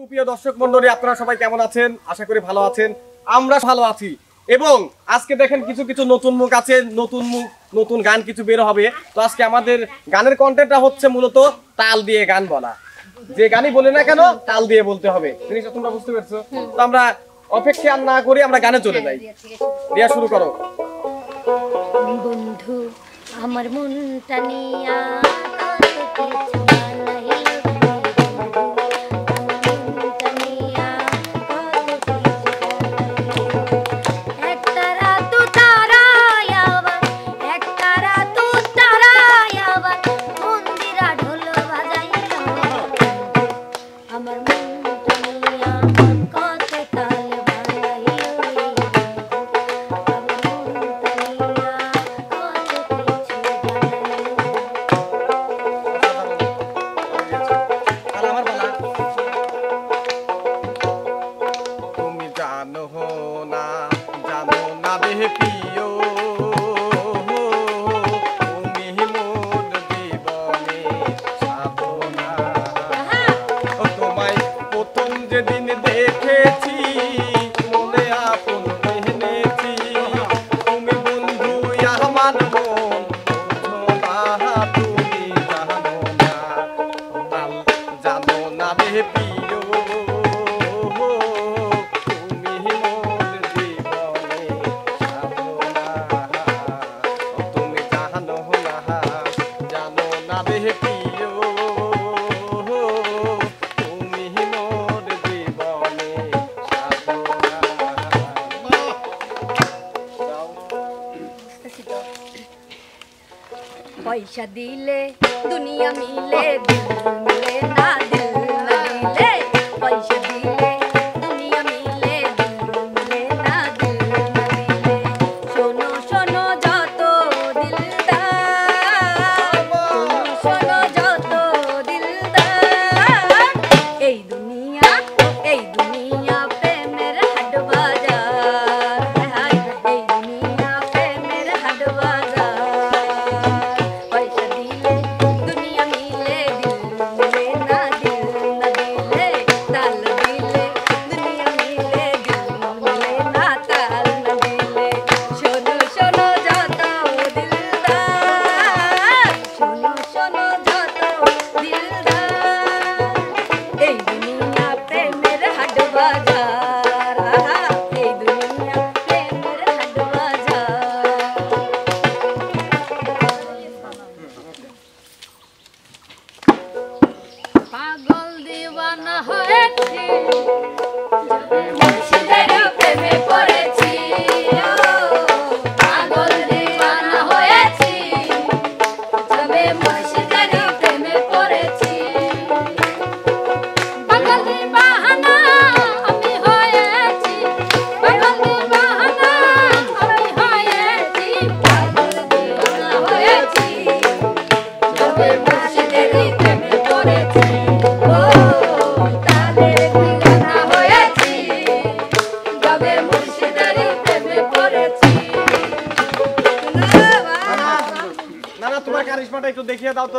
সুপ্রিয় দর্শক মণ্ডলী, আপনারা সবাই কেমন আছেন? আশা করি ভালো আছেন। আমরা ভালো আছি এবং আজকে দেখেন কিছু কিছু নতুন মুখ আছে, নতুন মুখ, নতুন গান কিছু বের হবে। তো আজকে আমাদের গানের কন্টেন্টটা হচ্ছে মূলত তাল দিয়ে গান বলা। যে গানই বলে না কেন তাল দিয়ে বলতে হবে, জিনিসটা তোমরা বুঝতে পারছো? তো আমরা অপেক্ষা আর না করি, আমরা গানে চলে যাই। রিয়া শুরু করো। বন্ধু আমার মনটা নিয়া पैसा दिले दुनिया मिले, दिल मिले ना, दिल ना दिले। पैसा दिले दुनिया मिले, दिल मिले ना, दिल ना दिले। शोनो शोनो जातो दिलदार, शोनो जातो दिलदार। ए दुनिया पे मेरा हट बाजार, ए दुनिया पे मेरा हट बाजार।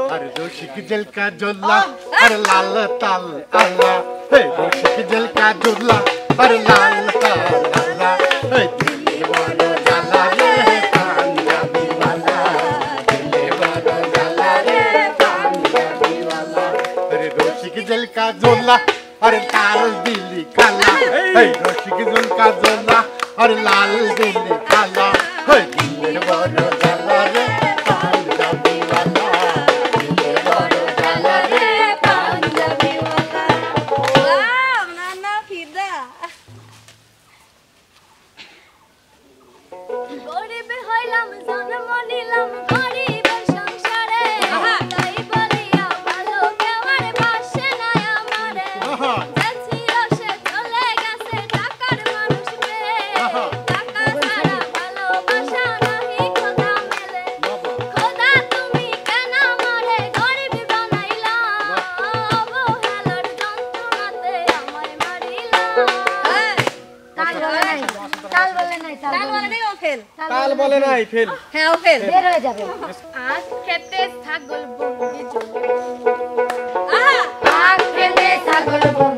अरे रोशिक जल का जोला, अरे लाल ताल अल्लाह, हे रोशिक जल का जोला, अरे लाल ताल अल्लाह, हे दिल वाला जाला रे पंजाबी वाला, दिल वाला जाला रे पंजाबी वाला। अरे रोशिक जल का जोला, अरे लाल दिली काला, हे रोशिक जल का जोला, अरे लाल दिली काला, हे दिल वाला जाला रे पंजाबी वाला। তাল বলে নাই ফেল। হ্যাঁ ও ফেল বের হয়ে যাবে। আজ খেতে ছাগল বন্দি আহা আজ খেতে ছাগল বন্দি